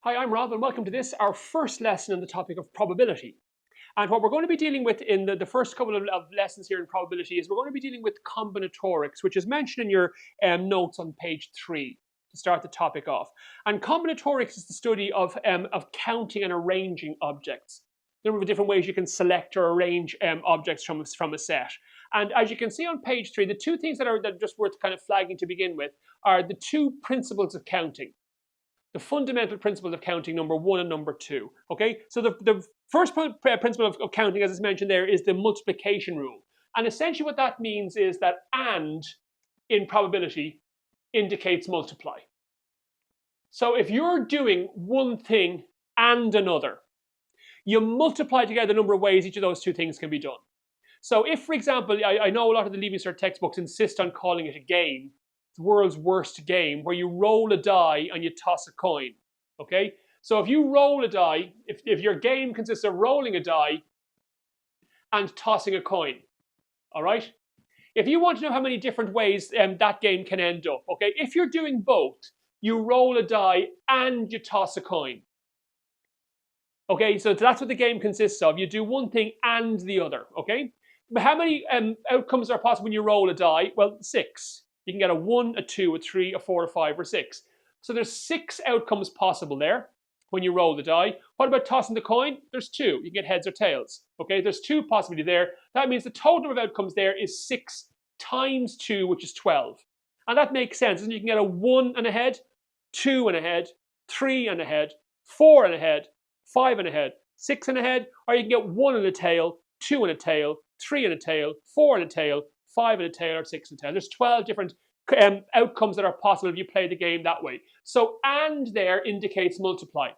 Hi, I'm Rob, and welcome to this, our first lesson on the topic of probability. And what we're going to be dealing with in the first couple of lessons here in probability is we're going to be dealing with combinatorics, which is mentioned in your notes on page 3 to start the topic off. And combinatorics is the study of counting and arranging objects. There are different ways you can select or arrange objects from a set. And as you can see on page 3, the two things that are just worth kind of flagging to begin with are the two principles of counting. The fundamental principles of counting, number 1 and number 2. Okay, so the first principle of counting, as is mentioned there, is the multiplication rule. And essentially what that means is that and in probability indicates multiply. So if you're doing one thing and another, you multiply together the number of ways each of those two things can be done. So if, for example, I know a lot of the Leaving Cert textbooks insist on calling it a game, the world's worst game, where you roll a die and you toss a coin. Okay, so if you roll a die, if your game consists of rolling a die and tossing a coin, all right, if you want to know how many different ways that game can end up, okay, if you're doing both, you roll a die and you toss a coin. Okay, so that's what the game consists of. You do one thing and the other. Okay, but how many outcomes are possible when you roll a die? Well, 6. You can get a 1, a 2, a 3, a 4, a 5, or 6. So there's 6 outcomes possible there when you roll the die. What about tossing the coin? There's 2. You can get heads or tails. Okay, there's 2 possibility there. That means the total number of outcomes there is 6 times 2, which is 12. And that makes sense. And you can get a 1 and a head, 2 and a head, 3 and a head, 4 and a head, 5 and a head, 6 and a head, or you can get 1 and a tail, 2 and a tail, 3 and a tail, 4 and a tail, 5 and a tail, or 6 and a tail. There's 12 different outcomes that are possible if you play the game that way. So and there indicates multiply.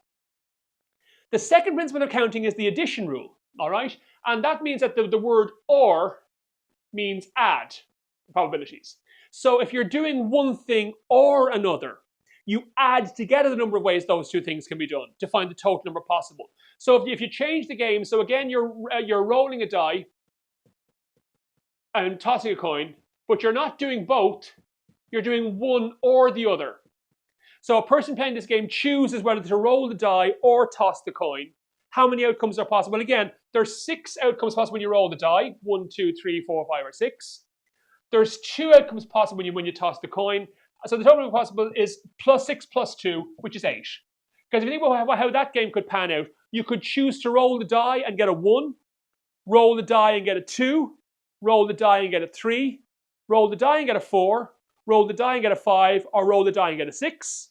The second principle of counting is the addition rule, all right? And that means that the word or means add probabilities. So if you're doing one thing or another, you add together the number of ways those two things can be done to find the total number possible. So if you change the game, so again, you're rolling a die and tossing a coin, but you're not doing both, you're doing one or the other. So a person playing this game chooses whether to roll the die or toss the coin. How many outcomes are possible? Again, there's 6 outcomes possible when you roll the die. 1, 2, 3, 4, 5, or 6. There's 2 outcomes possible when you toss the coin. So the total number possible is plus 6 plus 2, which is 8. Because if you think about how that game could pan out, you could choose to roll the die and get a 1, roll the die and get a 2, roll the die and get a 3, roll the die and get a 4, roll the die and get a 5, or roll the die and get a 6.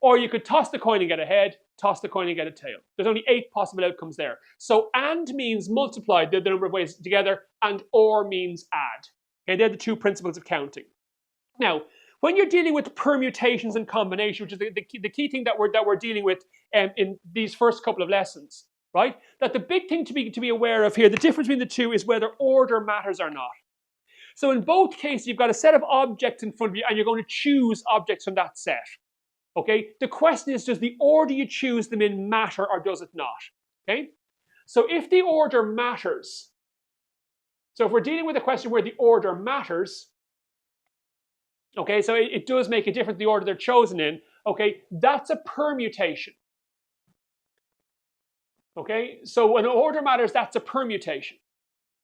Or you could toss the coin and get a head, toss the coin and get a tail. There's only 8 possible outcomes there. So and means multiply the number of ways together, and or means add. Okay, they're the 2 principles of counting. Now, when you're dealing with permutations and combination, which is the key thing that we're dealing with in these first couple of lessons, right? That the big thing to be aware of here, the difference between the two is whether order matters or not. So in both cases, you've got a set of objects in front of you, and you're going to choose objects from that set. Okay? The question is, does the order you choose them in matter, or does it not? Okay? So if the order matters, so if we're dealing with a question where the order matters, okay, so it does make a difference the order they're chosen in, okay, that's a permutation. Okay, so when order matters, that's a permutation.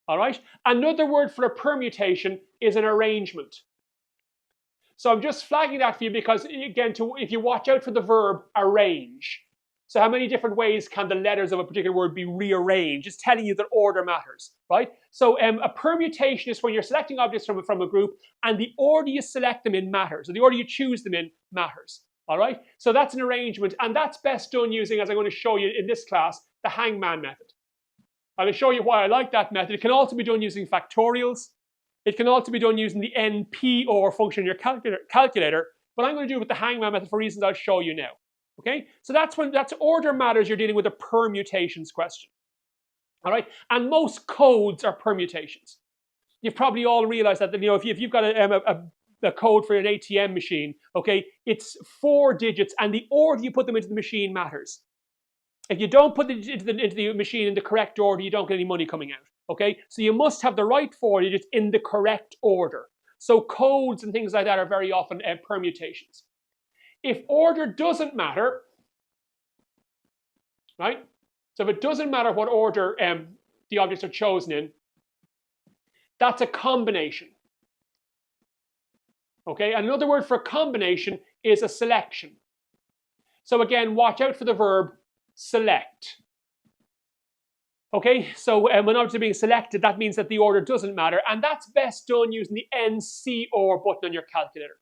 All right, another word for a permutation is an arrangement. So I'm just flagging that for you because, again, if you watch out for the verb arrange. So how many different ways can the letters of a particular word be rearranged? It's telling you that order matters, right? So a permutation is when you're selecting objects from a group and the order you select them in matters. So the order you choose them in matters, all right? So that's an arrangement, and that's best done using, as I'm going to show you in this class, the hangman method. I will show you why I like that method. It can also be done using factorials. It can also be done using the NPOR function in your calculator, but I'm going to do it with the hangman method for reasons I'll show you now. Okay, so that's order matters. You're dealing with a permutations question. All right, and most codes are permutations. You've probably all realized that, you know, if you've got a code for an ATM machine, okay, it's 4 digits, and the order you put them into the machine matters. If you don't put it into the machine in the correct order, you don't get any money coming out. Okay, so you must have the right 4 digits in the correct order. So codes and things like that are very often permutations. If order doesn't matter, right? So if it doesn't matter what order the objects are chosen in, that's a combination. Okay, and another word for combination is a selection. So again, watch out for the verb select. Okay, so when objects are being selected, that means that the order doesn't matter, and that's best done using the NCOR button on your calculator.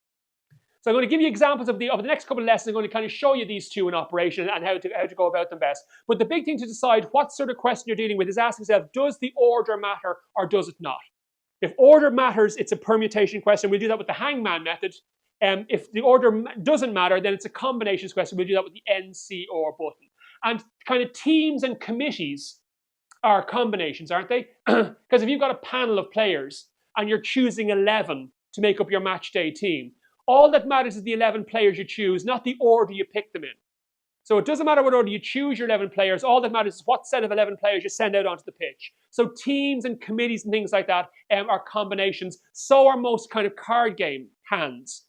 So I'm going to give you examples of the next couple of lessons. I'm going to kind of show you these two in operation and how to go about them best. But the big thing to decide what sort of question you're dealing with is ask yourself, does the order matter or does it not? If order matters, it's a permutation question. We'll do that with the hangman method. If the order doesn't matter, then it's a combinations question. We'll do that with the NCOR button. And kind of teams and committees are combinations, aren't they? Because if you've got a panel of players and you're choosing 11 to make up your match day team, all that matters is the 11 players you choose, not the order you pick them in. So it doesn't matter what order you choose your 11 players. All that matters is what set of 11 players you send out onto the pitch. So teams and committees and things like that are combinations. So are most kind of card game hands.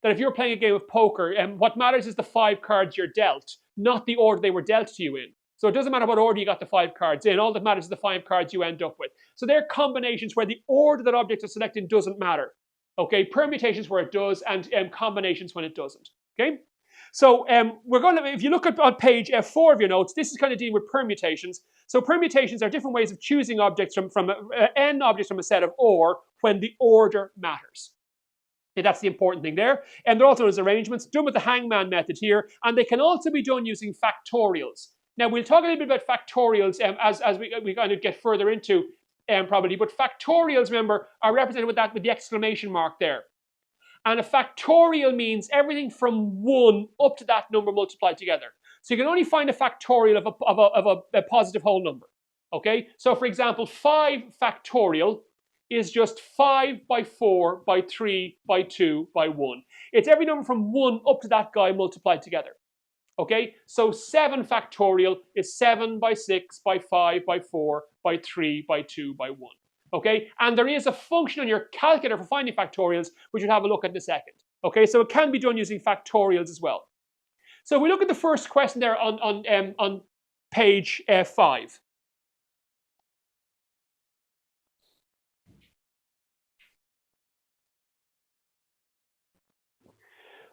That if you're playing a game of poker, what matters is the 5 cards you're dealt, not the order they were dealt to you in. So it doesn't matter what order you got the 5 cards in. All that matters is the 5 cards you end up with. So they're combinations where the order that objects are selected doesn't matter. Okay, permutations where it does, and combinations when it doesn't. Okay, so we're going to, if you look at on page 4 of your notes, this is kind of dealing with permutations. So permutations are different ways of choosing objects from n objects from a set of or when the order matters. Okay, that's the important thing there. And they're also as arrangements done with the hangman method here, and they can also be done using factorials. Now we'll talk a little bit about factorials as we kind of get further into probably, but factorials, remember, are represented with the exclamation mark there. And a factorial means everything from 1 up to that number multiplied together. So you can only find a factorial of a positive whole number. Okay, so for example, 5 factorial is just 5 by 4 by 3 by 2 by 1. It's every number from 1 up to that guy multiplied together. Okay, so 7 factorial is 7 by 6 by 5 by 4 by 3 by 2 by 1. Okay, and there is a function on your calculator for finding factorials, which we'll have a look at in a second. Okay, so it can be done using factorials as well. So we look at the first question there on page 5.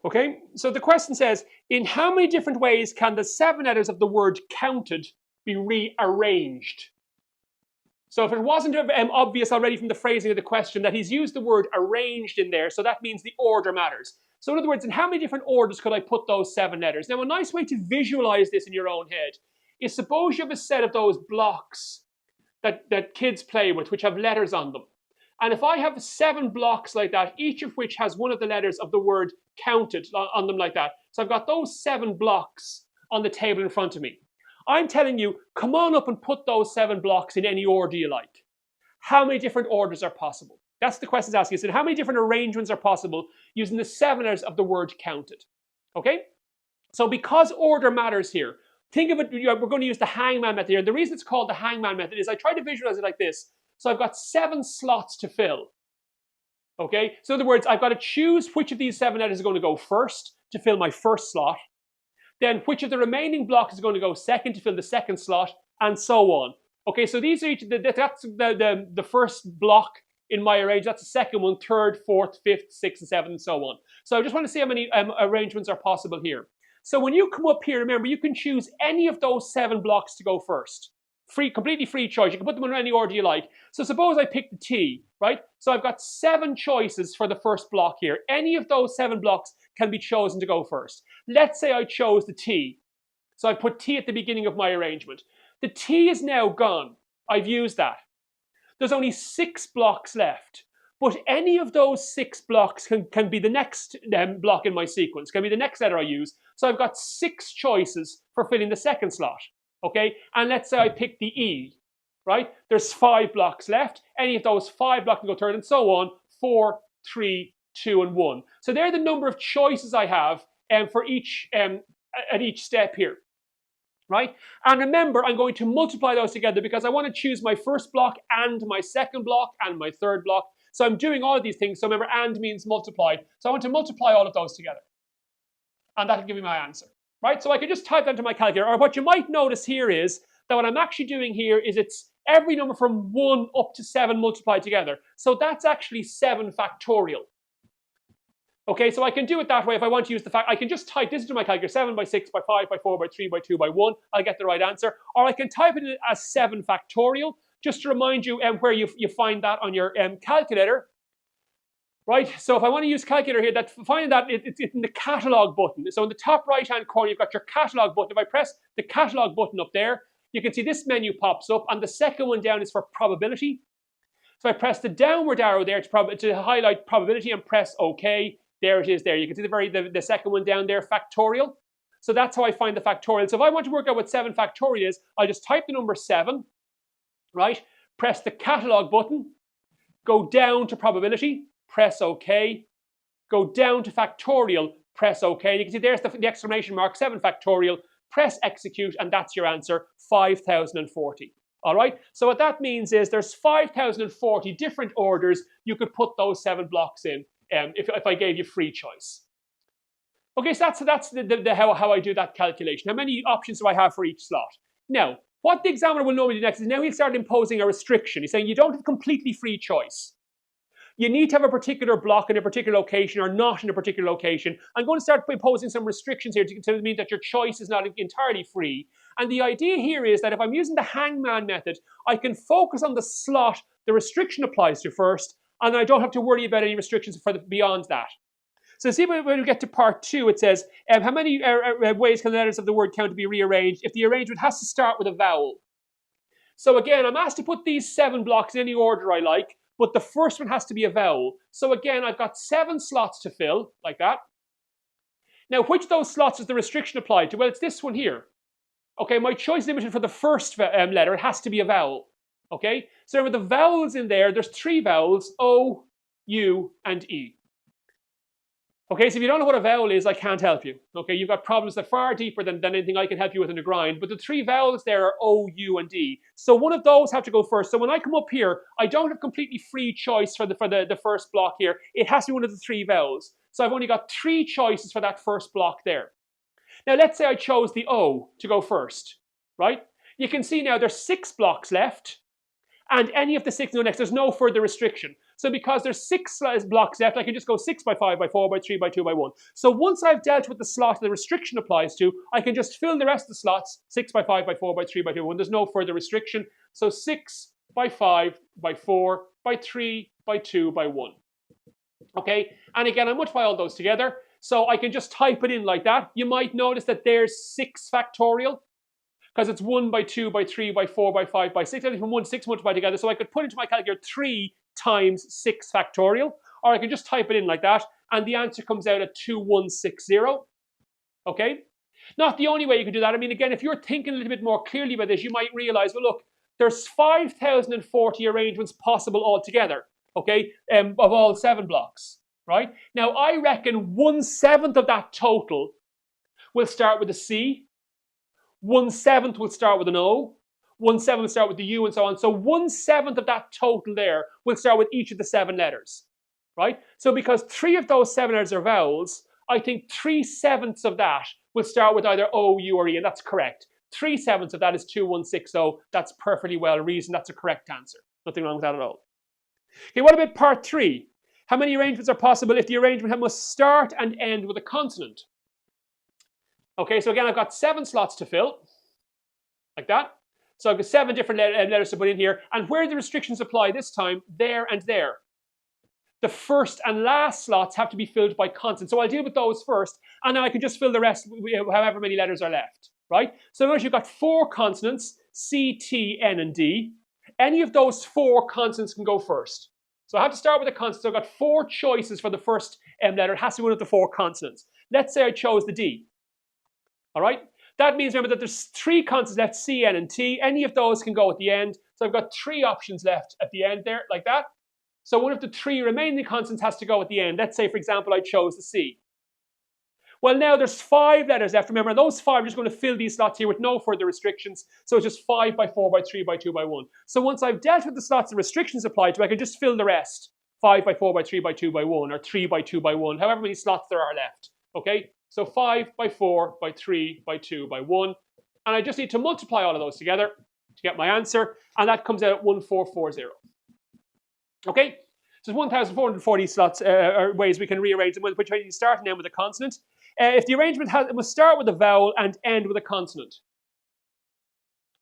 Okay, so the question says, in how many different ways can the 7 letters of the word counted be rearranged? So if it wasn't obvious already from the phrasing of the question that he's used the word arranged in there, so that means the order matters. So in other words, in how many different orders could I put those 7 letters? Now a nice way to visualize this in your own head is suppose you have a set of those blocks that kids play with, which have letters on them. And if I have 7 blocks like that, each of which has one of the letters of the word counted on them like that. So I've got those 7 blocks on the table in front of me. I'm telling you, come on up and put those 7 blocks in any order you like. How many different orders are possible? That's the question it's asking. So how many different arrangements are possible using the 7 letters of the word counted? Okay? So because order matters here, think of it, we're going to use the hangman method here. And the reason it's called the hangman method is I try to visualize it like this. So I've got 7 slots to fill. Okay? So in other words, I've got to choose which of these 7 letters are going to go first to fill my first slot. Then which of the remaining blocks is going to go second to fill the second slot, and so on. Okay, so these are that's the first block in my arrangement. That's the second one, third, fourth, fifth, sixth, and seventh, and so on. So I just want to see how many arrangements are possible here. So when you come up here, remember, you can choose any of those 7 blocks to go first. Completely free choice. You can put them in any order you like. So suppose I pick the T, right? So I've got 7 choices for the first block here. Any of those 7 blocks can be chosen to go first. Let's say I chose the T. So I put T at the beginning of my arrangement. The T is now gone. I've used that. There's only 6 blocks left. But any of those 6 blocks can be the next block in my sequence, can be the next letter I use. So I've got 6 choices for filling the second slot. Okay, and let's say I pick the E, right? There's 5 blocks left. Any of those 5 blocks can go third, and so on. 4, 3, 2, and 1. So they're the number of choices I have for each at each step here, right? And remember, I'm going to multiply those together because I want to choose my first block and my second block and my third block. So I'm doing all of these things. So remember, and means multiply. So I want to multiply all of those together, and that'll give me my answer. right? So I can just type that into my calculator. Or what you might notice here is that what I'm actually doing here is it's every number from 1 up to 7 multiplied together. So that's actually 7 factorial. Okay, so I can do it that way. If I want to use the fact, I can just type this into my calculator, 7 by 6 by 5 by 4 by 3 by 2 by 1. I'll get the right answer. Or I can type it in as 7 factorial, just to remind you where you find that on your calculator. Right, so if I want to use calculator here, finding that it's in the catalog button. So in the top right-hand corner, you've got your catalog button. If I press the catalog button up there, you can see this menu pops up, and the second one down is for probability. So I press the downward arrow there to highlight probability and press OK. There it is there. You can see the second one down there, factorial. So that's how I find the factorial. So if I want to work out what 7 factorial is, I just type the number 7, right? Press the catalog button, go down to probability, press OK, go down to factorial, press OK. You can see there's the exclamation mark, 7 factorial, press execute, and that's your answer, 5,040. All right, so what that means is there's 5,040 different orders you could put those 7 blocks in if I gave you free choice. Okay, so that's how I do that calculation. How many options do I have for each slot? Now, what the examiner will normally do next is now he'll start imposing a restriction. He's saying you don't have completely free choice. You need to have a particular block in a particular location or not in a particular location. I'm going to start imposing some restrictions here to mean that your choice is not entirely free. And the idea here is that if I'm using the hangman method, I can focus on the slot the restriction applies to first, and I don't have to worry about any restrictions beyond that. So see when we get to part 2, it says, how many ways can the letters of the word count be rearranged if the arrangement has to start with a vowel? So again, I'm asked to put these 7 blocks in any order I like, but the first one has to be a vowel. So again, I've got 7 slots to fill, like that. Now, which of those slots is the restriction applied to? Well, it's this one here. Okay, my choice limited for the first letter. It has to be a vowel. Okay, so remember the vowels in there, there's 3 vowels, O, U, and E. Okay, so if you don't know what a vowel is, I can't help you. Okay, you've got problems that are far deeper than anything I can help you with in the grind. But the 3 vowels there are O, U, and E. So one of those have to go first. So when I come up here, I don't have completely free choice for the first block here. It has to be one of the 3 vowels. So I've only got 3 choices for that first block there. Now let's say I chose the O to go first, right? You can see now there's 6 blocks left. And any of the 6 go next, there's no further restriction. So because there's 6 blocks left, I can just go 6 by 5 by 4 by 3 by 2 by 1. So once I've dealt with the slot the restriction applies to, I can just fill the rest of the slots 6 by 5 by 4 by 3 by 2 by 1. There's no further restriction. So 6 by 5 by 4 by 3 by 2 by 1. Okay, and again, I multiply all those together. So I can just type it in like that. You might notice that there's 6 factorial, because it's 1 by 2 by 3 by 4 by 5 by 6. Everything from 1 to 6 multiplied together. So I could put into my calculator 3 times 6 factorial. Or I can just type it in like that. And the answer comes out at 2160. Okay? Not the only way you can do that. I mean, again, if you're thinking a little bit more clearly about this, you might realize, well, look, there's 5,040 arrangements possible altogether. Okay? Of all 7 blocks. Right? Now, I reckon 1/7 of that total will start with a C. 1/7 will start with an O, 1/7 will start with the U, and so on. So 1/7 of that total there will start with each of the 7 letters, right? So because 3 of those 7 letters are vowels, I think 3/7 of that will start with either O, U, or E, and that's correct. 3/7 of that is 2160. That's perfectly well reasoned. That's a correct answer. Nothing wrong with that at all. Okay, what about part 3? How many arrangements are possible if the arrangement must start and end with a consonant? Okay, so again, I've got 7 slots to fill, like that. So I've got 7 different letters to put in here. And where the restrictions apply this time, there and there. The first and last slots have to be filled by consonants. So I'll deal with those first, and then I can just fill the rest, however many letters are left, right? So notice you've got 4 consonants, C, T, N, and D. Any of those 4 consonants can go first. So I have to start with a consonant. So I've got 4 choices for the first letter. It has to be one of the 4 consonants. Let's say I chose the D. All right, that means remember that there's 3 consonants left, C, N, and T. Any of those can go at the end. So I've got 3 options left at the end there, like that. So one of the 3 remaining consonants has to go at the end. Let's say, for example, I chose the C. Well, now there's 5 letters left. Remember, those 5 are just going to fill these slots here with no further restrictions. So it's just 5 by 4 by 3 by 2 by 1. So once I've dealt with the slots the restrictions apply to, I can just fill the rest. 5 by 4 by 3 by 2 by 1, or 3 by 2 by 1, however many slots there are left. Okay? So 5 by 4 by 3 by 2 by 1. And I just need to multiply all of those together to get my answer. And that comes out at 1440. Okay? So there's 1,440 slots or ways we can rearrange them, which way you start and end with a consonant. If the arrangement it must start with a vowel and end with a consonant.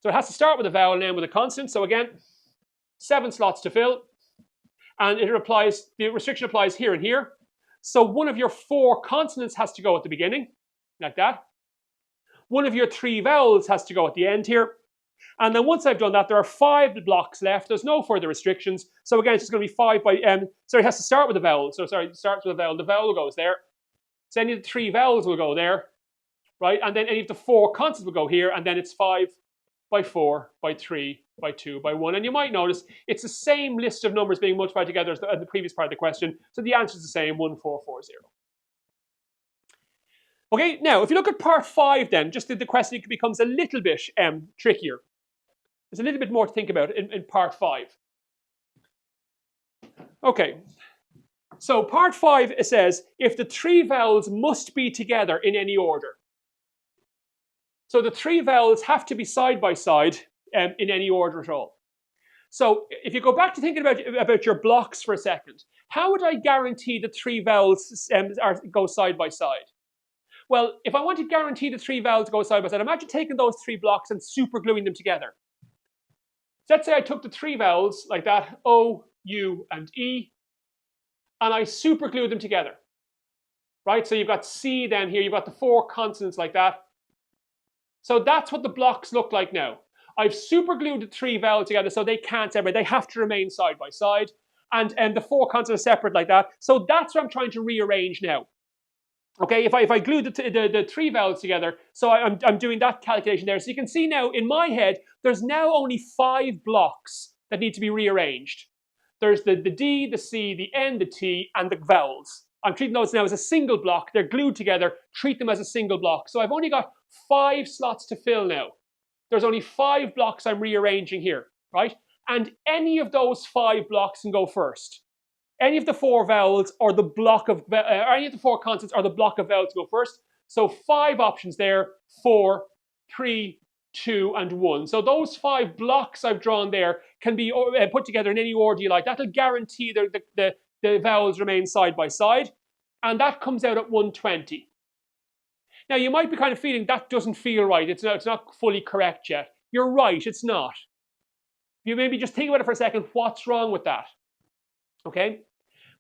So it has to start with a vowel and end with a consonant. So again, 7 slots to fill. And the restriction applies here and here. So one of your 4 consonants has to go at the beginning, like that. One of your 3 vowels has to go at the end here. And then once I've done that, there are 5 blocks left. There's no further restrictions. So again, it's just going to be 5 by, sorry, it has to start with a vowel. So sorry, it starts with a vowel. The vowel goes there. So any of the 3 vowels will go there, right? And then any of the 4 consonants will go here. And then it's 5 by 4 by 3 by 2 by 1. And you might notice it's the same list of numbers being multiplied together as the previous part of the question. So the answer is the same, 1440. Okay, now if you look at part 5 then, just the question becomes a little bit trickier. There's a little bit more to think about in part 5. Okay, so part 5, it says, if the 3 vowels must be together in any order. So the 3 vowels have to be side by side in any order at all. So if you go back to thinking about your blocks for a second, how would I guarantee the 3 vowels go side by side? Well, if I want to guarantee the 3 vowels go side by side, imagine taking those 3 blocks and super gluing them together. So let's say I took the 3 vowels like that, O, U, and E, and I super glued them together. Right? So you've got C then here, you've got the 4 consonants like that. So that's what the blocks look like now. I've super glued the 3 vowels together so they can't separate. They have to remain side by side. And the 4 consonants are separate like that. So that's what I'm trying to rearrange now. Okay, if I glue the 3 vowels together, so I'm doing that calculation there. So you can see now in my head, there's now only 5 blocks that need to be rearranged. There's the D, the C, the N, the T, and the vowels. I'm treating those now as a single block. They're glued together. Treat them as a single block. So I've only got 5 slots to fill now. There's only 5 blocks I'm rearranging here, right? And any of those 5 blocks can go first. Any of the 4 vowels or the block of, or any of the 4 consonants or the block of vowels go first. So 5 options there, 4, 3, 2, and 1. So those 5 blocks I've drawn there can be put together in any order you like. That'll guarantee the vowels remain side by side. And that comes out at 120. Now you might be kind of feeling that doesn't feel right. It's not fully correct yet. You're right, it's not. You maybe just think about it for a second. What's wrong with that? Okay.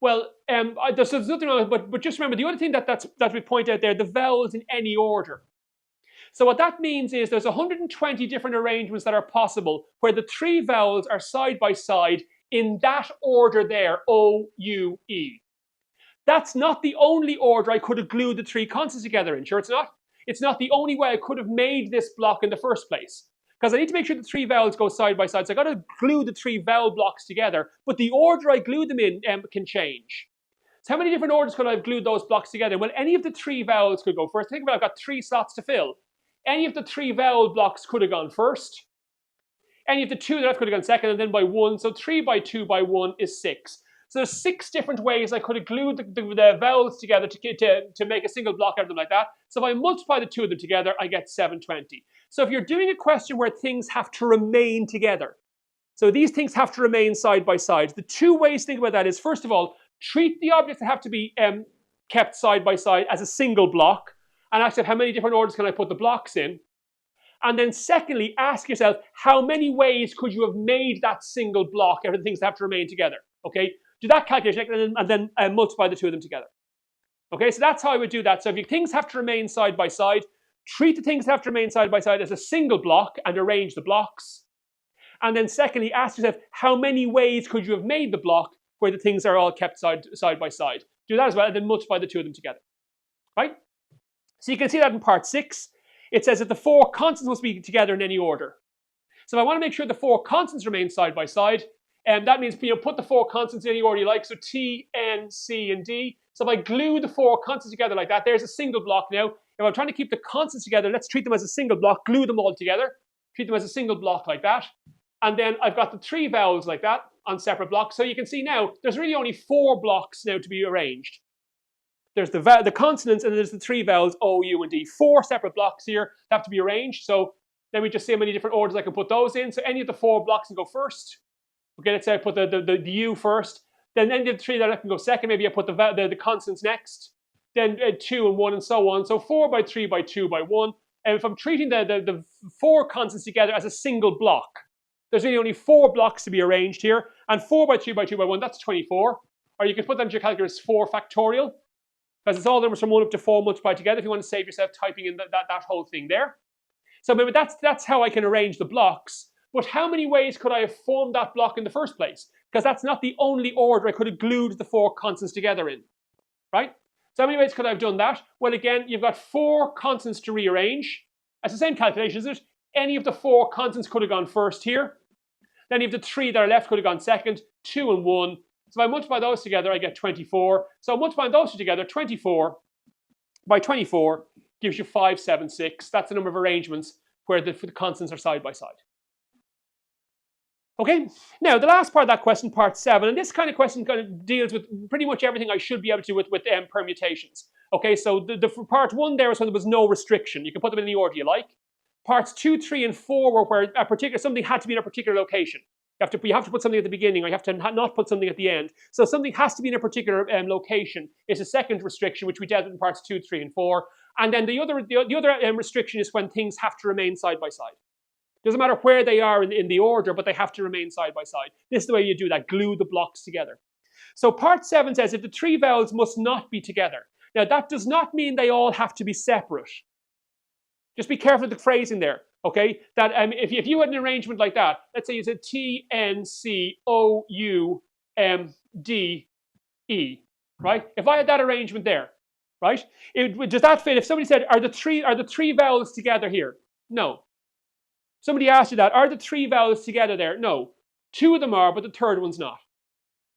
Well, there's nothing wrong, but just remember the other thing that we point out there, the vowels in any order. So what that means is there's 120 different arrangements that are possible where the 3 vowels are side by side in that order there, O, U, E. That's not the only order I could have glued the 3 consonants together in. Sure, it's not. It's not the only way I could have made this block in the first place. Because I need to make sure the 3 vowels go side by side. So I've got to glue the 3 vowel blocks together. But the order I glue them in can change. So how many different orders could I have glued those blocks together? Well, any of the 3 vowels could go first. Think about it, I've got 3 slots to fill. Any of the 3 vowel blocks could have gone first. Any of the 2 that could have gone second, and then by 1. So 3 by 2 by 1 is 6. So there's 6 different ways I could have glued the vowels together to make a single block out of them like that. So if I multiply the 2 of them together, I get 720. So if you're doing a question where things have to remain together, so these things have to remain side by side, the 2 ways to think about that is, first of all, treat the objects that have to be kept side by side as a single block, and ask yourself, how many different orders can I put the blocks in? And then secondly, ask yourself, how many ways could you have made that single block out of the things that have to remain together? Okay, do that calculation and then multiply the 2 of them together. Okay, so that's how I would do that. So if your things have to remain side by side, treat the things that have to remain side by side as a single block and arrange the blocks. And then secondly, ask yourself, how many ways could you have made the block where the things are all kept side by side? Do that as well, and then multiply the 2 of them together. Right? So you can see that in part 6. It says that the 4 constants must be together in any order. So if I want to make sure the 4 constants remain side by side, that means put the 4 constants in any order you like. So T, N, C, and D. So if I glue the 4 constants together like that, there's a single block now. If I'm trying to keep the constants together, let's treat them as a single block, glue them all together, treat them as a single block like that. And then I've got the 3 vowels like that on separate blocks. So you can see now, there's really only 4 blocks now to be arranged. there's the consonants, and there's the three vowels O, U, and D. 4 separate blocks here that have to be arranged. So let me just see how many different orders I can put those in. So any of the 4 blocks can go first. Okay, let's say I put the U first. Then any of the 3 that can go second. Maybe I put the consonants next. Then 2 and 1 and so on. So 4 by 3 by 2 by 1. And if I'm treating the 4 consonants together as a single block, there's really only 4 blocks to be arranged here. And 4 by 3 by 2 by 1, that's 24. Or you can put that into your calculator as 4 factorial. Because it's all numbers from 1 up to 4 multiplied together if you want to save yourself typing in that whole thing there. So maybe that's how I can arrange the blocks. But how many ways could I have formed that block in the first place? Because that's not the only order I could have glued the 4 consonants together in. Right? So how many ways could I have done that? Well, again, you've got 4 consonants to rearrange. That's the same calculation, isn't it? Any of the 4 consonants could have gone first here. Then you have the 3 that are left could have gone second, 2 and 1. So if I multiply those together, I get 24. So multiplying those two together, 24 by 24 gives you 576. That's the number of arrangements where the constants are side by side. Okay, now the last part of that question, part 7, and this kind of question kind of deals with pretty much everything I should be able to do with permutations. Okay, so the part 1 there was when there was no restriction. You can put them in any order you like. Parts 2, 3, and 4 were where something had to be in a particular location. You have to put something at the beginning, or you have to not put something at the end. So something has to be in a particular location. It's a second restriction, which we dealt with in parts 2, 3, and 4. And then the other restriction is when things have to remain side by side. Doesn't matter where they are in the order, but they have to remain side by side. This is the way you do that, glue the blocks together. So part 7 says if the 3 vowels must not be together. Now that does not mean they all have to be separate. Just be careful of the phrasing there, okay? That if you had an arrangement like that, let's say you said T, N, C, O, U, M, D, E, right? If I had that arrangement there, right? Does that fit? If somebody said, are the three vowels together here? No. Somebody asked you that, are the 3 vowels together there? No. 2 of them are, but the third one's not.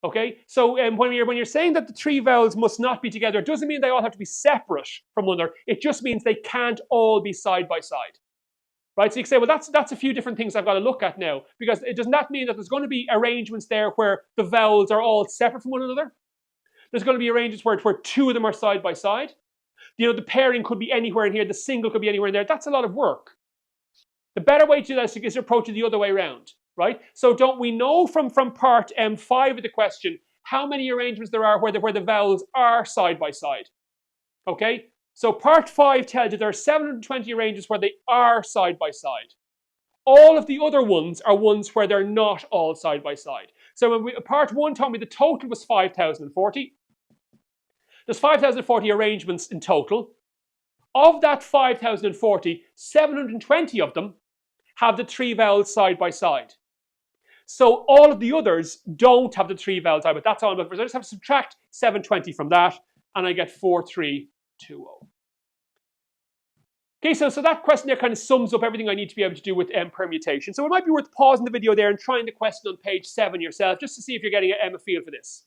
Okay, so when you're saying that the 3 vowels must not be together, it doesn't mean they all have to be separate from one another. It just means they can't all be side by side. Right, so you can say, well, that's a few different things I've got to look at now, because it does not mean that there's going to be arrangements there where the vowels are all separate from one another. There's going to be arrangements where 2 of them are side by side. You know, the pairing could be anywhere in here, the single could be anywhere in there. That's a lot of work. The better way to do that is to approach it the other way around. Right? So don't we know from part 5 of the question how many arrangements there are where the vowels are side by side? Okay? So part 5 tells you there are 720 arrangements where they are side by side. All of the other ones are ones where they're not all side by side. So when part 1 told me the total was 5,040. There's 5,040 arrangements in total. Of that 5,040, 720 of them have the 3 vowels side by side. So all of the others don't have the 3 vowels side, but that's all I'm looking for. So I just have to subtract 720 from that, and I get 4320. Okay, so that question there kind of sums up everything I need to be able to do with permutation. So it might be worth pausing the video there and trying the question on page 7 yourself, just to see if you're getting a feel for this.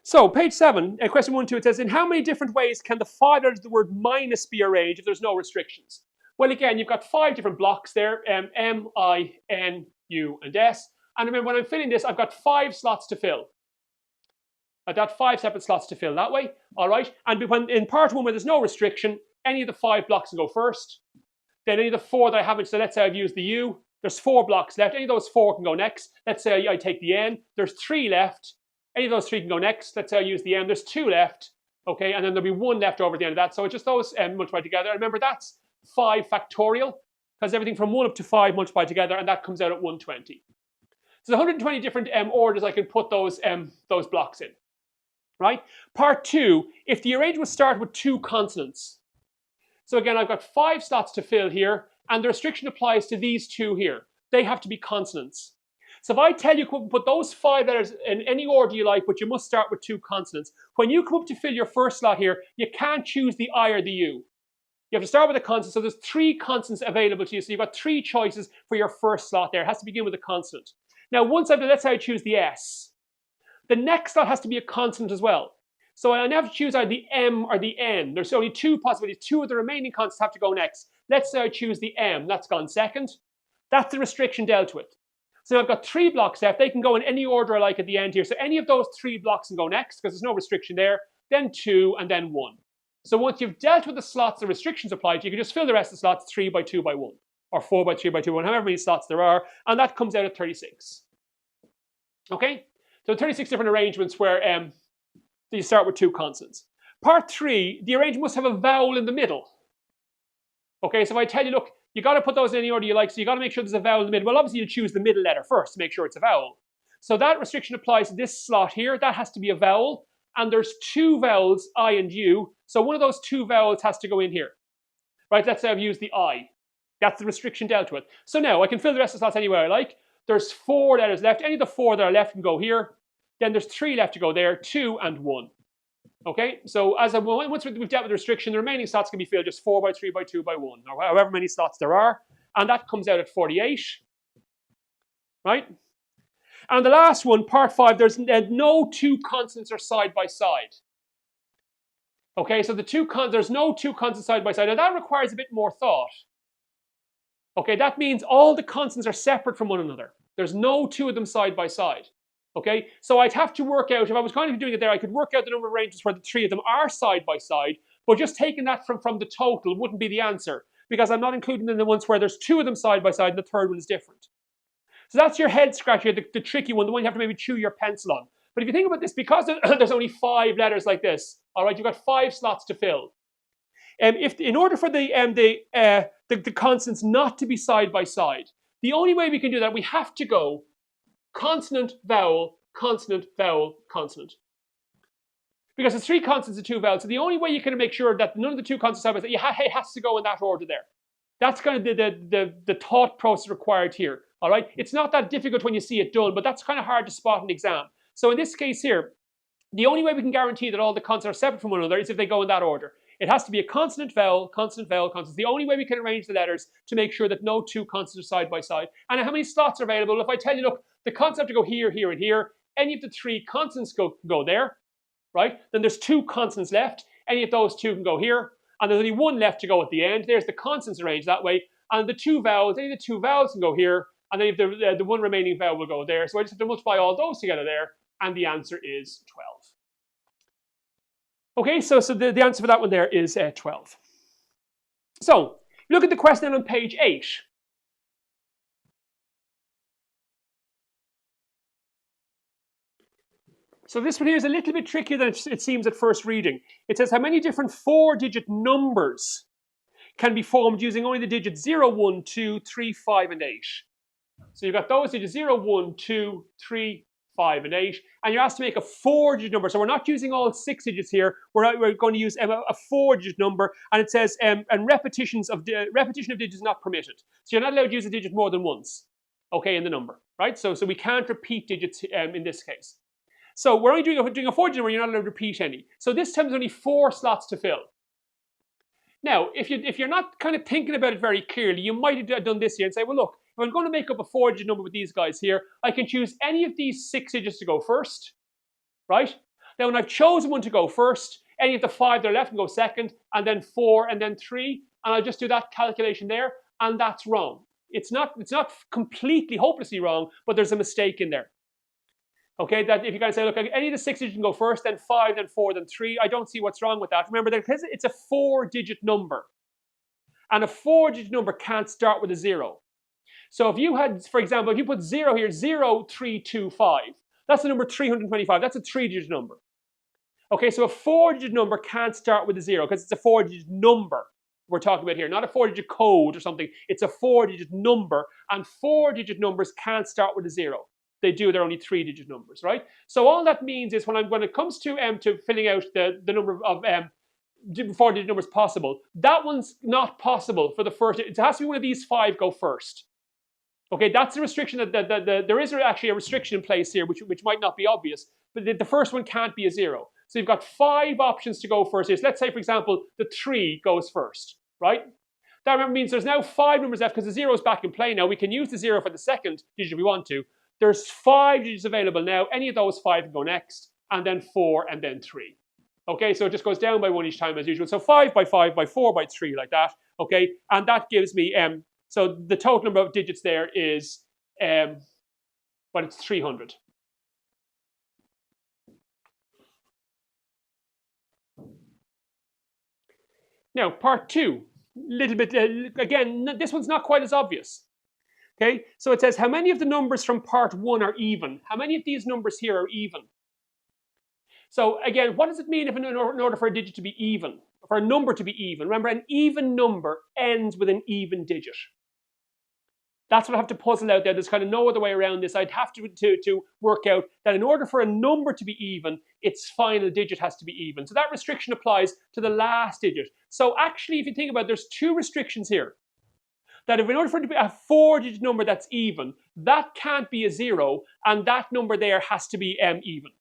So page 7, question 1 and 2, it says, in how many different ways can the 5 letters of the word minus be arranged if there's no restrictions? Well, again, you've got 5 different blocks there, M, I, N, U, and S. And remember, when I'm filling this, I've got 5 slots to fill. I've got 5 separate slots to fill that way, all right? And when in part 1, where there's no restriction, any of the 5 blocks can go first. Then any of the 4 that I haven't, so let's say I've used the U, there's 4 blocks left. Any of those 4 can go next. Let's say I take the N, there's 3 left. Any of those 3 can go next. Let's say I use the M, there's 2 left. Okay, and then there'll be 1 left over at the end of that. So it's just those multiplied together. And remember, that's 5 factorial, because everything from 1 up to 5 multiplied together, and that comes out at 120. So 120 different orders I can put those blocks in. Right? Part 2, if the arrangement starts with 2 consonants. So again, I've got 5 slots to fill here, and the restriction applies to these 2 here. They have to be consonants. So if I tell you to put those 5 letters in any order you like, but you must start with 2 consonants, when you come up to fill your first slot here, you can't choose the I or the U. You have to start with a consonant, so there's 3 consonants available to you. So you've got 3 choices for your first slot there. It has to begin with a consonant. Now, once I've done, let's say I choose the S. The next slot has to be a consonant as well. So I now have to choose either the M or the N. There's only 2 possibilities. 2 of the remaining consonants have to go next. Let's say I choose the M. That's gone second. That's the restriction dealt with. So I've got 3 blocks left. They can go in any order I like at the end here. So any of those 3 blocks can go next because there's no restriction there. Then 2 and then 1. So once you've dealt with the slots the restrictions applied to, you can just fill the rest of the slots 3 by 2 by 1. Or 4 by 3 by 2 by 1, however many slots there are. And that comes out at 36. Okay? So 36 different arrangements where you start with 2 constants. Part 3, the arrangement must have a vowel in the middle. Okay, so if I tell you, look, you got to put those in any order you like, so you got to make sure there's a vowel in the middle. Well, obviously you choose the middle letter first to make sure it's a vowel. So that restriction applies to this slot here. That has to be a vowel. And there's 2 vowels, I and U. So one of those 2 vowels has to go in here. Right, let's say I've used the I. That's the restriction dealt with. So now I can fill the rest of the slots anywhere I like. There's 4 letters left. Any of the 4 that are left can go here. Then there's 3 left to go there, 2 and 1. Okay, so once we've dealt with the restriction, the remaining slots can be filled just 4 by 3 by 2 by 1, or however many slots there are. And that comes out at 48. Right? And the last one, part 5, there's no 2 constants are side by side. Okay, so there's no 2 constants side by side. Now that requires a bit more thought. Okay, that means all the constants are separate from one another. There's no 2 of them side by side. Okay, so I'd have to work out, if I was kind of doing it there, I could work out the number of arrangements where the 3 of them are side by side, but just taking that from the total wouldn't be the answer, because I'm not including in the ones where there's 2 of them side by side and the third one is different. So that's your head scratcher, the tricky one, the one you have to maybe chew your pencil on. But if you think about this, because there's only 5 letters like this, all right, you've got 5 slots to fill. In order for the constants not to be side by side, the only way we can do that, we have to go consonant, vowel, consonant, vowel, consonant. Because it's 3 constants and 2 vowels, so the only way you can make sure that none of the 2 constants side by side, it has to go in that order there. That's kind of the thought process required here. All right, it's not that difficult when you see it done, but that's kind of hard to spot in exam. So in this case here, the only way we can guarantee that all the consonants are separate from one another is if they go in that order. It has to be a consonant, vowel, consonant, vowel, consonant. It's the only way we can arrange the letters to make sure that no 2 consonants are side by side. And how many slots are available? If I tell you, look, the consonants have to go here, here, and here. Any of the 3 consonants go there, right? Then there's 2 consonants left. Any of those 2 can go here. And there's only 1 left to go at the end. There's the consonants arranged that way. And the 2 vowels, any of the 2 vowels can go here. And then the 1 remaining vowel will go there. So I just have to multiply all those together there. And the answer is 12. Okay, so the answer for that one there is 12. So, look at the question on page 8. So this one here is a little bit trickier than it seems at first reading. It says how many different 4-digit numbers can be formed using only the digits 0, 1, 2, 3, 5, and 8. So you've got those digits 0, 1, 2, 3, 5, and 8. And you're asked to make a 4-digit number. So we're not using all 6 digits here. We're going to use a 4-digit number. And it says, and repetition of digits is not permitted. So you're not allowed to use a digit more than once, okay, in the number, right? So we can't repeat digits in this case. So we're only doing a 4-digit number, you're not allowed to repeat any. So this time there's only 4 slots to fill. Now, if you're not kind of thinking about it very clearly, you might have done this here and say, well, look, if I'm going to make up a 4-digit number with these guys here, I can choose any of these 6 digits to go first, right? Now, when I've chosen one to go first, any of the 5 that are left can go second, and then 4, and then 3, and I'll just do that calculation there, and that's wrong. It's not completely hopelessly wrong, but there's a mistake in there. Okay, that if you guys say, look, any of the 6 digits can go first, then 5, then 4, then 3, I don't see what's wrong with that. Remember that it's a 4-digit number. And a 4-digit number can't start with a 0. So if you had, for example, if you put 0 here, 0, 3, 2, 5, that's the number 325. That's a 3-digit number. Okay, so a 4-digit number can't start with a 0 because it's a 4-digit number we're talking about here, not a 4-digit code or something. It's a 4-digit number, and 4-digit numbers can't start with a 0. They do, they're only 3-digit numbers, right? So all that means is when it comes to filling out the number of 4-digit numbers possible, that one's not possible for the first. It has to be one of these 5 go first. Okay, that's the restriction that there is actually a restriction in place here, which might not be obvious, but the first one can't be a 0. So you've got 5 options to go first here. So let's say, for example, the 3 goes first, right? That means there's now 5 numbers left because the 0 is back in play now. We can use the 0 for the second digit if we want to. There's 5 digits available now. Any of those 5 can go next, and then 4, and then 3. Okay, so it just goes down by 1 each time as usual. So 5 by 5 by 4 by 3 like that. Okay, and that gives me so the total number of digits there is but it's 300. Now, part two, little bit, again, this one's not quite as obvious. Okay, so it says how many of the numbers from part one are even? How many of these numbers here are even? So again, what does it mean if in order for a digit to be even, for a number to be even? Remember, an even number ends with an even digit. That's what I have to puzzle out there. There's kind of no other way around this. I'd have to work out that in order for a number to be even, its final digit has to be even. So that restriction applies to the last digit. So actually, if you think about it, there's two restrictions here. That if in order for it to be a 4-digit number that's even, that can't be a 0, and that number there has to be even.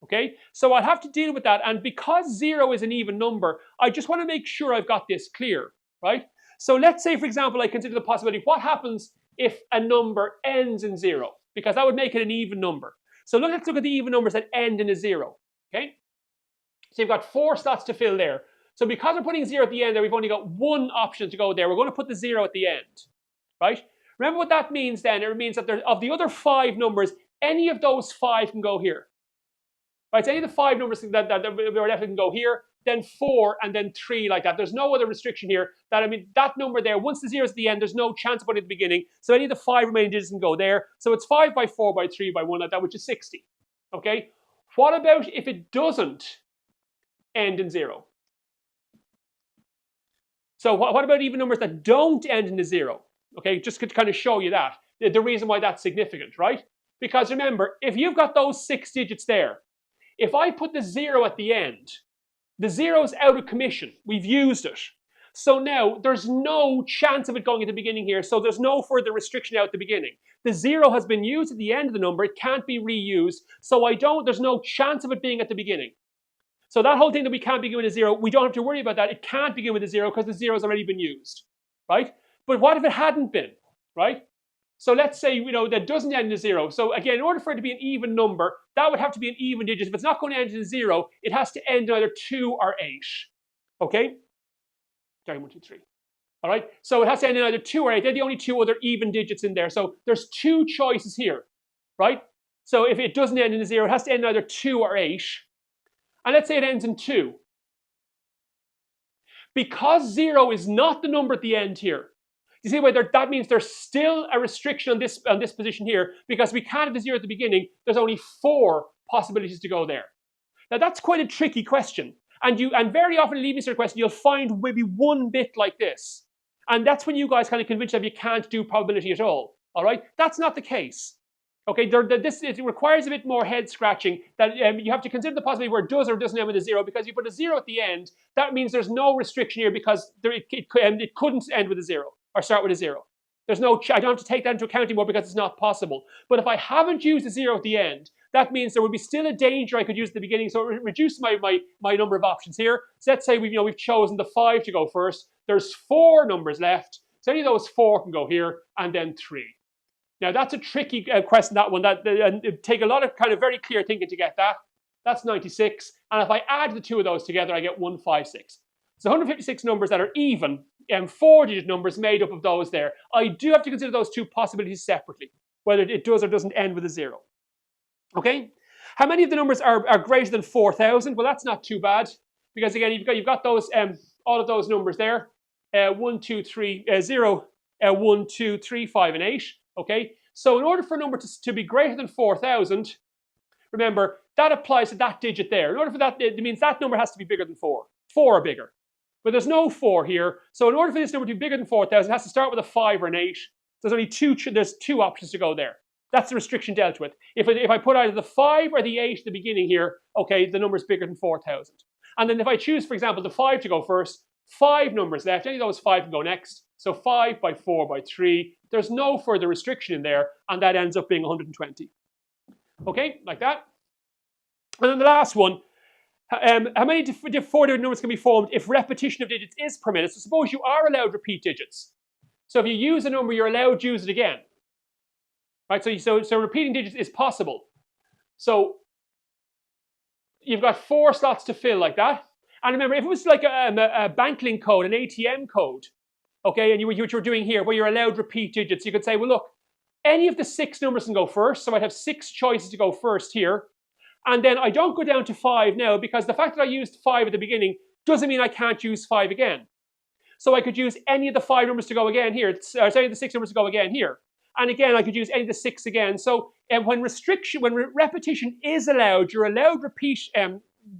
Okay? So I'll have to deal with that, and because 0 is an even number, I just want to make sure I've got this clear, right? So let's say, for example, I consider the possibility, what happens if a number ends in 0? Because that would make it an even number. So let's look at the even numbers that end in a 0, okay? So you've got 4 slots to fill there. So because we're putting 0 at the end there, we've only got one option to go there. We're going to put the 0 at the end, right? Remember what that means then? It means that of the other 5 numbers, any of those 5 can go here. Right, so any of the 5 numbers that definitely can go here, then 4, and then 3 like that. There's no other restriction here. That number there, once the 0 is at the end, there's no chance of putting it at the beginning. So any of the 5 remaining digits can go there. So it's 5 by 4 by 3 by 1 like that, which is 60. Okay? What about if it doesn't end in 0? So what about even numbers that don't end in a 0? Okay, just to kind of show you that. The reason why that's significant, right? Because remember, if you've got those 6 digits there, if I put the 0 at the end, the 0 is out of commission. We've used it. So now there's no chance of it going at the beginning here, so there's no further restriction out at the beginning. The 0 has been used at the end of the number. It can't be reused, so there's no chance of it being at the beginning. So that whole thing that we can't begin with a 0, we don't have to worry about that. It can't begin with a 0 because the 0 has already been used, right? But what if it hadn't been, right? So let's say, that doesn't end in a 0. So again, in order for it to be an even number, that would have to be an even digit. If it's not going to end in a 0, it has to end in either 2 or 8, okay? Sorry, 1, 2, 3. All right, so it has to end in either 2 or 8. They're the only 2 other even digits in there. So there's 2 choices here, right? So if it doesn't end in a 0, it has to end in either 2 or 8. And let's say it ends in 2. Because 0 is not the number at the end here, you see why that means there's still a restriction on this position here, because we can't have the 0 at the beginning. There's only 4 possibilities to go there. Now that's quite a tricky question. And very often in leaving cert question, you'll find maybe one bit like this. And that's when you guys kind of convince that you can't do probability at all. All right? That's not the case. Okay, it requires a bit more head scratching. That you have to consider the possibility where it does or doesn't end with a 0, because if you put a 0 at the end, that means there's no restriction here because it couldn't end with a 0 or start with a 0. There's no. I don't have to take that into account anymore because it's not possible. But if I haven't used a 0 at the end, that means there would be still a danger I could use at the beginning. So it reduces my number of options here. So let's say we've chosen the 5 to go first. There's 4 numbers left. So any of those 4 can go here, and then 3. Now that's a tricky question, that one. It'd take a lot of kind of very clear thinking to get that. That's 96, and if I add the 2 of those together, I get 156. So 156 numbers that are even, 4-digit numbers made up of those there. I do have to consider those 2 possibilities separately, whether it does or doesn't end with a 0. Okay? How many of the numbers are greater than 4,000? Well, that's not too bad, because again, you've got those all of those numbers there. 1, 2, 3, 0, 1, 2, 3, 5, and 8. Okay, so in order for a number to be greater than 4,000, remember, that applies to that digit there. In order for that, it means that number has to be bigger than 4. 4 or bigger. But there's no 4 here, so in order for this number to be bigger than 4,000, it has to start with a 5 or an 8. There's only there's 2 options to go there. That's the restriction dealt with. If I put either the 5 or the 8 at the beginning here, okay, the number is bigger than 4,000. And then if I choose, for example, the 5 to go first, 5 numbers left, any of those 5 can go next. So 5 by 4 by 3, there's no further restriction in there, and that ends up being 120. Okay, like that. And then the last one, how many 4-digit numbers can be formed if repetition of digits is permitted? So suppose you are allowed repeat digits. So if you use a number, you're allowed to use it again. Right, so repeating digits is possible. So you've got 4 slots to fill like that. And remember, if it was like a bank link code, an ATM code, okay, and what you're doing here, where you're allowed repeat digits, you could say, well, look, any of the 6 numbers can go first. So I'd have 6 choices to go first here. And then I don't go down to 5 now, because the fact that I used 5 at the beginning doesn't mean I can't use 5 again. So I could use any of the 5 numbers to go again here. Any of the 6 numbers to go again here. And again, I could use any of the 6 again. So when repetition is allowed, you're allowed repeat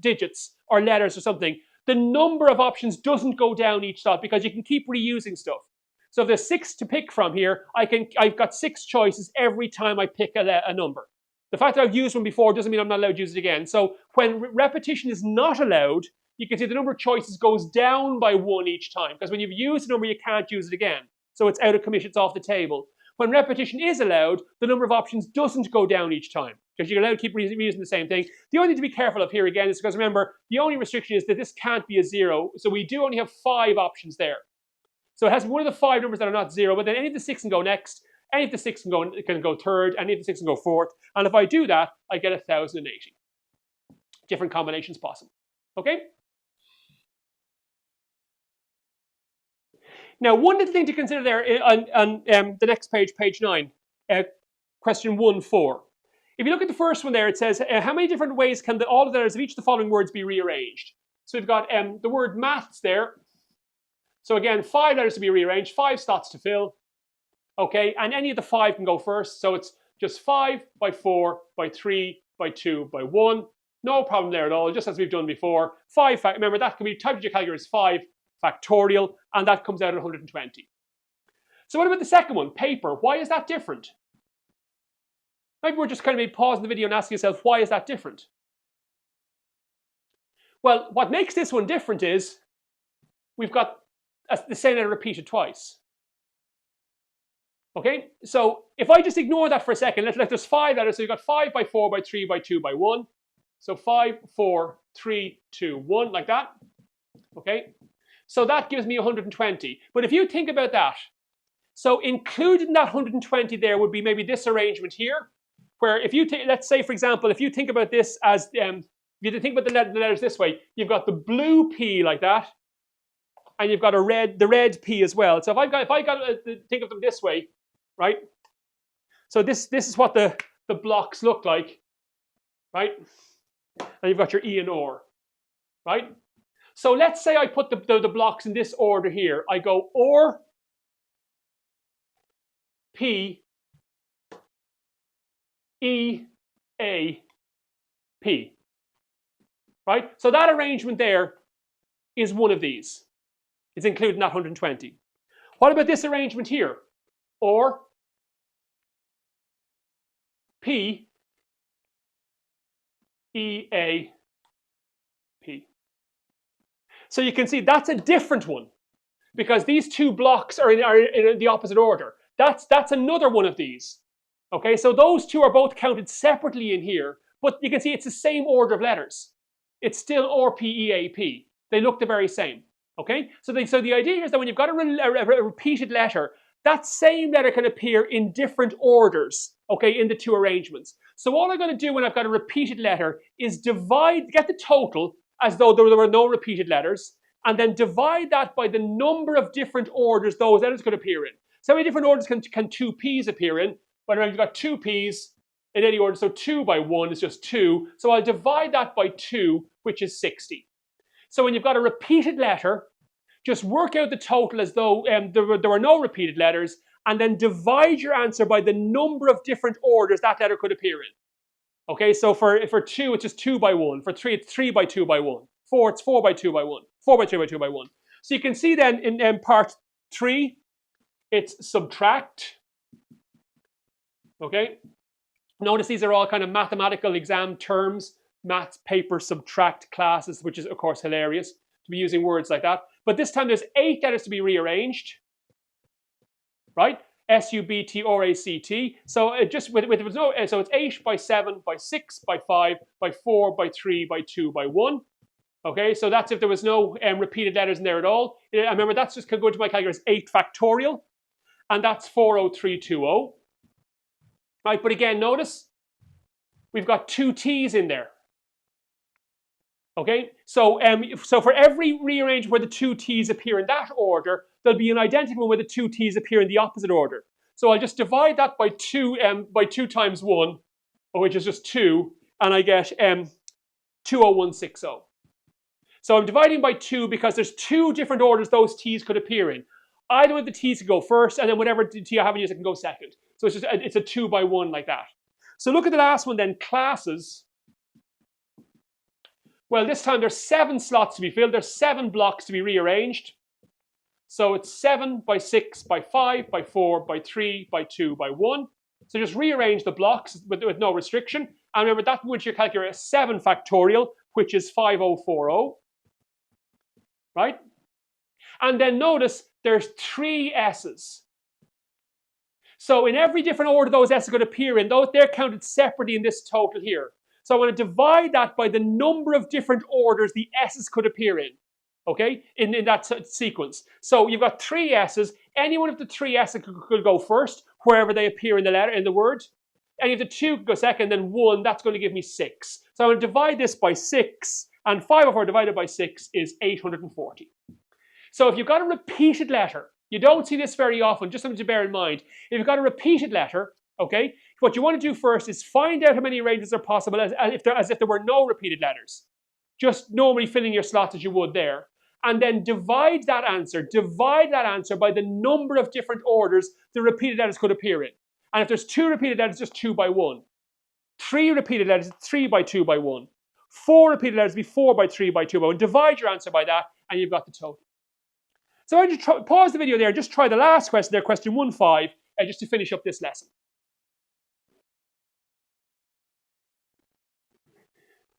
digits or letters or something. The number of options doesn't go down each slot, because you can keep reusing stuff. So if there's 6 to pick from here, I've got 6 choices every time I pick a number. The fact that I've used one before doesn't mean I'm not allowed to use it again. So when repetition is not allowed, you can see the number of choices goes down by 1 each time, because when you've used a number, you can't use it again. So it's out of commission, it's off the table. When repetition is allowed, the number of options doesn't go down each time, because you're allowed to keep reusing the same thing. The only thing to be careful of here again is because, remember, the only restriction is that this can't be a 0. So we do only have 5 options there. So it has one of the 5 numbers that are not 0, but then any of the 6 can go next, any of the 6 can go third, any of the 6 can go fourth. And if I do that, I get 1,080. Different combinations possible. Okay? Now, one little thing to consider there on the next page, page 9, question 1.4. If you look at the first one there, it says, how many different ways can all of the letters of each of the following words be rearranged? So we've got the word maths there. So again, 5 letters to be rearranged, 5 slots to fill. Okay, and any of the 5 can go first. So it's just 5 by 4 by 3 by 2 by 1. No problem there at all, just as we've done before. 5, remember, that can be typed in your calculator as 5 factorial, and that comes out at 120. So what about the second one, paper? Why is that different? Maybe we're just kind of pausing the video and asking yourself, why is that different? Well, what makes this one different is we've got the same letter repeated twice. Okay, so if I just ignore that for a second, there's 5 letters, so you've got 5 by 4 by 3 by 2 by 1. So 5, 4, 3, 2, 1, like that. Okay, so that gives me 120. But if you think about that, so included in that 120 there would be maybe this arrangement here, where if you take, let's say for example, if you think about this as, if you think about the letters this way, you've got the blue P like that, and you've got the red P as well. So if I got to think of them this way, right? So this is what the blocks look like, right? And you've got your E and OR, right? So let's say I put the blocks in this order here. I go OR, P, E, A, P, right? So that arrangement there is one of these. It's included in that 120. What about this arrangement here? OR, P, E, A, P. So you can see that's a different one, because these 2 blocks are in the opposite order. That's another one of these. Okay, so those 2 are both counted separately in here, but you can see it's the same order of letters. It's still OR, P, E, A, P. They look the very same. Okay, so the idea here is that when you've got a repeated letter, that same letter can appear in different orders, okay, in the 2 arrangements. So all I'm going to do when I've got a repeated letter is get the total as though there were no repeated letters, and then divide that by the number of different orders those letters could appear in. So how many different orders can 2 P's appear in? But remember, you've got 2 P's in any order, so 2 by 1 is just 2. So I'll divide that by 2, which is 60. So when you've got a repeated letter, just work out the total as though there were no repeated letters, and then divide your answer by the number of different orders that letter could appear in. Okay, so for 2, it's just 2 by 1. For 3, it's 3 by 2 by 1. 4, it's 4 by 2 by 1. 4 by 3 by 2 by 1. So you can see then in part 3, it's subtract. Okay, notice these are all kind of mathematical exam terms. Maths, paper, subtract, classes, which is of course hilarious to be using words like that. But this time there's 8 letters to be rearranged, right? S-U-B-T-R-A-C-T. So it just so it's 8 by 7 by 6 by 5 by 4 by 3 by 2 by 1. Okay, so that's if there was no repeated letters in there at all. I remember that's just going to go into my calculator as 8 factorial, and that's 40320. Right, but again, notice we've got 2 T's in there. Okay, so for every rearrangement where the 2 T's appear in that order, there'll be an identical one where the 2 T's appear in the opposite order. So I'll just divide that by 2 times 1, which is just 2, and I get 20160. So I'm dividing by 2 because there's 2 different orders those t's could appear in. Either of the t's could go first, and then whatever t I haven't used, it can go second. So it's a 2 by 1 like that. So look at the last one then, classes. Well, this time there's 7 slots to be filled. There's 7 blocks to be rearranged. So it's 7 by 6 by 5 by 4 by 3 by 2 by 1. So just rearrange the blocks with no restriction. And remember, that once you calculate 7 factorial, which is 5040. Right? And then notice there's 3 s's. So in every different order those s's are going to appear in, they're counted separately in this total here. So I want to divide that by the number of different orders the s's could appear in. Okay, in that sequence. So you've got 3 s's. Any one of the 3 s's could go first, wherever they appear in the letter, in the word. Any of the 2 could go second, then 1, that's going to give me 6. So I'm going to divide this by 6, and 504 divided by 6 is 840. So if you've got a repeated letter, you don't see this very often, just something to bear in mind. If you've got a repeated letter, okay, what you want to do first is find out how many ranges are possible as if there were no repeated letters. Just normally filling your slots as you would there. And then divide that answer by the number of different orders the repeated letters could appear in. And if there's 2 repeated letters, just 2 by 1. 3 repeated letters, 3 by 2 by 1. 4 repeated letters, be 4 by 3 by 2 by 1. Divide your answer by that, and you've got the total. So I just pause the video there, just try the last question there, question 1.5, just to finish up this lesson.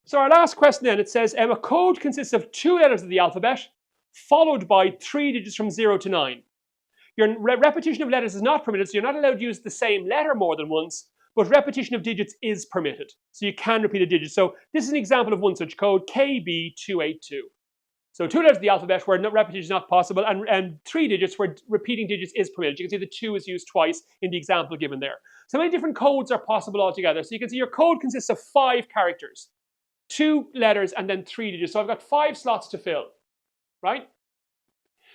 So our last question then, it says, a code consists of 2 letters of the alphabet, followed by 3 digits from 0 to 9. Your repetition of letters is not permitted, so you're not allowed to use the same letter more than once, but repetition of digits is permitted. So you can repeat a digit. So this is an example of one such code, KB282. So 2 letters of the alphabet where repetition is not possible, and 3 digits where repeating digits is permitted. You can see the 2 is used twice in the example given there. So many different codes are possible altogether. So you can see your code consists of 5 characters, 2 letters, and then 3 digits. So I've got 5 slots to fill, right?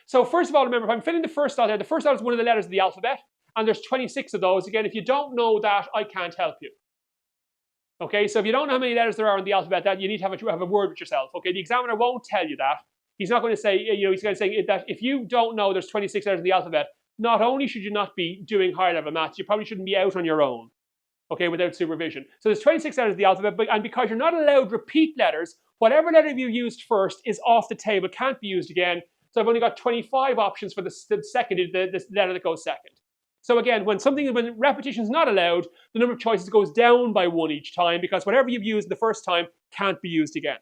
So first of all, remember, if I'm filling the first slot there, the first slot is one of the letters of the alphabet, and there's 26 of those. Again, if you don't know that, I can't help you. Okay, so if you don't know how many letters there are in the alphabet, that you need to have a word with yourself. Okay, the examiner won't tell you that. He's not going to say, he's going to say that if you don't know there's 26 letters in the alphabet, not only should you not be doing higher level maths, you probably shouldn't be out on your own. Okay, without supervision. So there's 26 letters of the alphabet, and because you're not allowed repeat letters, whatever letter you used first is off the table, can't be used again. So I've only got 25 options for the second, the letter that goes second. So again, when repetition is not allowed, the number of choices goes down by 1 each time, because whatever you've used the first time can't be used again.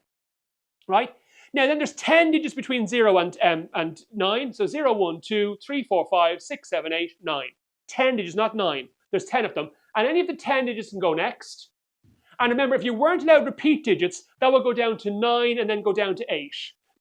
Right? Now then there's 10 digits between 0 and 9. So 0, 1, 2, 3, 4, 5, 6, 7, 8, 9. 10 digits, not 9. There's 10 of them. And any of the 10 digits can go next. And remember, if you weren't allowed repeat digits, that will go down to 9 and then go down to 8.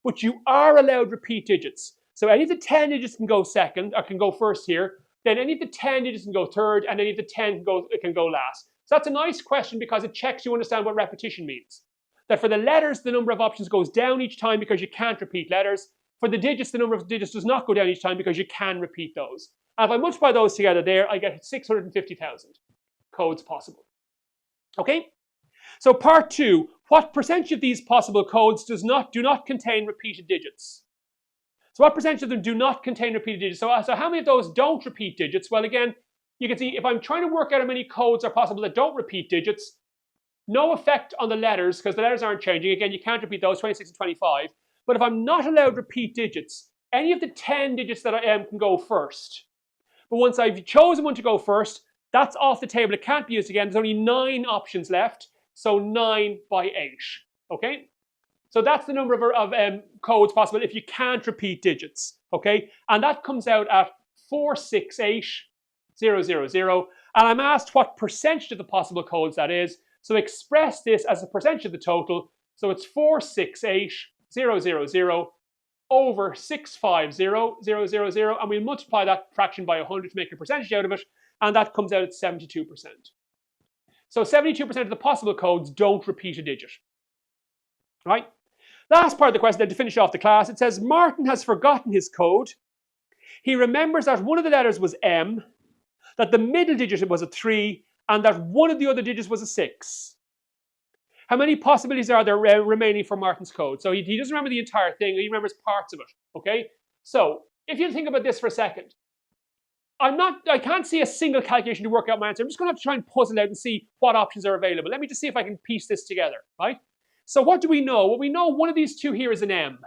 But you are allowed repeat digits. So any of the 10 digits can go second, or can go first here. Then any of the 10 digits can go third, and any of the 10 can go last. So that's a nice question because it checks you understand what repetition means. That for the letters, the number of options goes down each time because you can't repeat letters. For the digits, the number of digits does not go down each time because you can repeat those. And if I multiply those together there, I get 650,000 codes possible. Okay? So part 2, what percentage of these possible codes do not contain repeated digits? So what percentage of them do not contain repeated digits? So how many of those don't repeat digits? Well, again, you can see if I'm trying to work out how many codes are possible that don't repeat digits, no effect on the letters because the letters aren't changing. Again, you can't repeat those, 26 and 25. But if I'm not allowed repeat digits, any of the 10 digits that I am can go first. But once I've chosen one to go first, that's off the table. It can't be used again. There's only 9 options left. So 9 by 8. Okay? So that's the number of codes possible if you can't repeat digits. Okay? And that comes out at 468,000. And I'm asked what percentage of the possible codes that is. So express this as a percentage of the total. So it's 468,000 over 650,000. And we multiply that fraction by 100 to make a percentage out of it. And that comes out at 72%. So 72% of the possible codes don't repeat a digit. Right? Last part of the question then to finish off the class. It says, Martin has forgotten his code. He remembers that one of the letters was M. that the middle digit was a 3 and that one of the other digits was a 6. How many possibilities are there remaining for Martin's code? So he doesn't remember the entire thing, he remembers parts of it, okay? So if you think about this for a second, I can't see a single calculation to work out my answer. I'm just going to have to try and puzzle out and see what options are available. Let me just see if I can piece this together, right? So what do we know? Well, we know one of these two here is an m.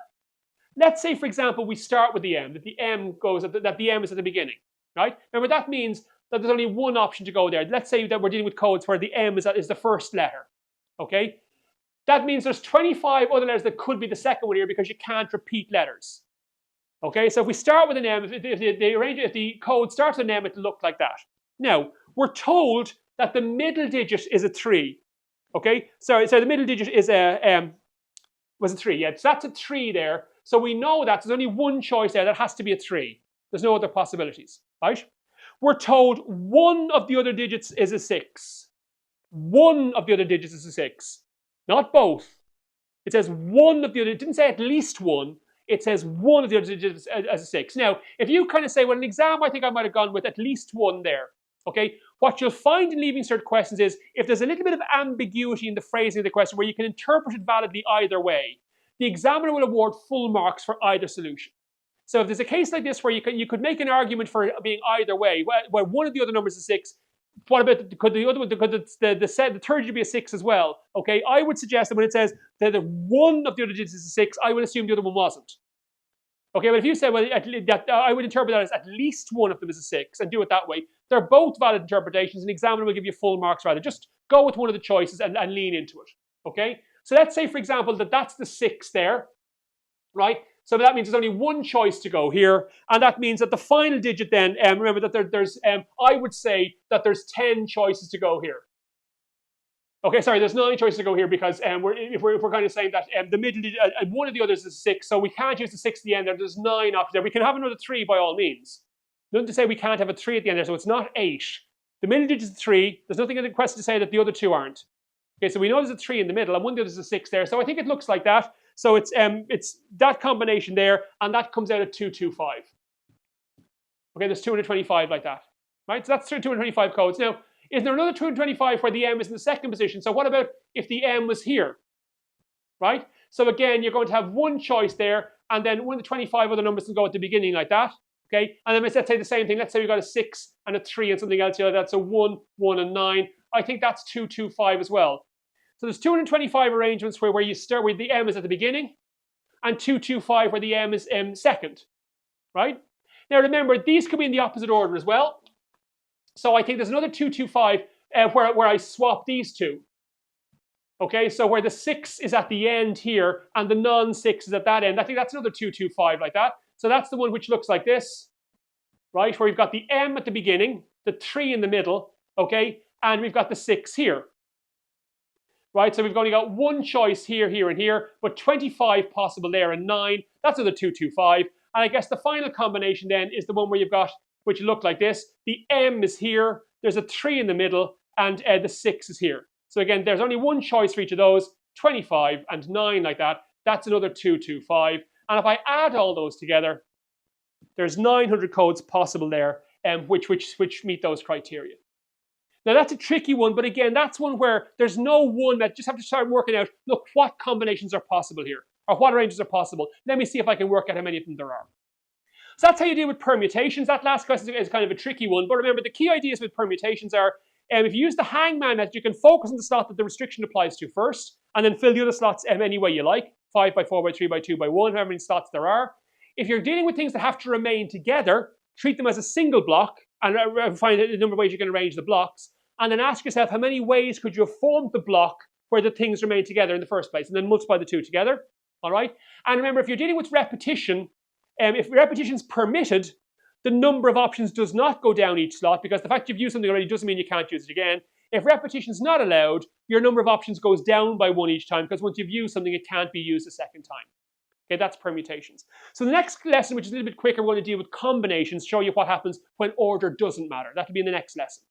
Let's say, for example, we start with the m, that the m is at the beginning, right? Remember, that means that there's only one option to go there. Let's say that we're dealing with codes where the m is the first letter, okay? That means there's 25 other letters that could be the second one here because you can't repeat letters. Okay, so if we start with an m, if the code starts with an m, it'll look like that. Now, we're told that the middle digit is a 3. Okay, so the middle digit is was a 3, yeah, so that's a 3 there. So we know that there's only one choice there, that has to be a 3. There's no other possibilities, right? We're told one of the other digits is a 6. One of the other digits is a 6. Not both. It says one of the other, it didn't say at least one, it says one of the other digits as a 6. Now, if you kind of say, well, in exam, I think I might have gone with at least one there, okay? What you'll find in leaving cert questions is, if there's a little bit of ambiguity in the phrasing of the question where you can interpret it validly either way, the examiner will award full marks for either solution. So if there's a case like this where you could make an argument for being either way, where one of the other numbers is 6, what about, could the other one, could the third digit be a 6 as well? Okay, I would suggest that when it says that one of the other digits is a 6, I would assume the other one wasn't. Okay, but if you say, well, I would interpret that as at least one of them is a 6 and do it that way. They're both valid interpretations, and the examiner will give you full marks rather. Just go with one of the choices and lean into it. Okay, so let's say, for example, that that's the 6 there, right? So that means there's only one choice to go here, and that means that the final digit then, remember that there's, I would say that there's 10 choices to go here. Okay, sorry, there's 9 choices to go here because if we're kind of saying that the middle digit, one of the others is 6, so we can't use the 6 at the end there. There's 9 options there. We can have another 3 by all means. Nothing to say we can't have a 3 at the end there, so it's not 8. The middle digit is 3. There's nothing in the question to say that the other 2 aren't. Okay, so we know there's a 3 in the middle, and one of the others is a 6 there. So I think it looks like that. So it's that combination there, and that comes out at 225. Okay, there's 225 like that, right? So that's 225 codes. Now, is there another 225 where the m is in the second position? So what about if the m was here, right? So again, you're going to have one choice there, and then one of the 25 other numbers can go at the beginning like that, okay? And then let's say the same thing. Let's say we've got a 6 and a 3 and something else here like that. So 1, 1, and 9. I think that's 225 as well. So there's 225 arrangements where you start with the m is at the beginning, and 225 where the m is second, right? Now remember, these could be in the opposite order as well. So I think there's another 225 where I swap these two. Okay, so where the 6 is at the end here and the non-6 is at that end, I think that's another 225 like that. So that's the one which looks like this, right? Where we've got the m at the beginning, the 3 in the middle, okay? And we've got the 6 here. Right, so we've only got one choice here, here, and here, but 25 possible there and 9. That's another 225. And I guess the final combination then is the one where you've got, which look like this. The m is here, there's a 3 in the middle, and the 6 is here. So again, there's only one choice for each of those, 25 and 9 like that. That's another 225. And if I add all those together, there's 900 codes possible there, which meet those criteria. Now that's a tricky one, but again, that's one where there's no one that just have to start working out, look, what combinations are possible here, or what ranges are possible. Let me see if I can work out how many of them there are. So that's how you deal with permutations. That last question is kind of a tricky one, but remember the key ideas with permutations are, if you use the hangman method, you can focus on the slot that the restriction applies to first, and then fill the other slots any way you like, 5 by 4 by 3 by 2 by 1, however many slots there are. If you're dealing with things that have to remain together, treat them as a single block, and find a number of ways you can arrange the blocks, and then ask yourself how many ways could you have formed the block where the things remain together in the first place, and then multiply the two together, all right? And remember, if you're dealing with repetition, if repetition is permitted, the number of options does not go down each slot, because the fact you've used something already doesn't mean you can't use it again. If repetition is not allowed, your number of options goes down by 1 each time, because once you've used something, it can't be used a second time. Okay, that's permutations. So the next lesson, which is a little bit quicker, we're going to deal with combinations, show you what happens when order doesn't matter. That'll be in the next lesson.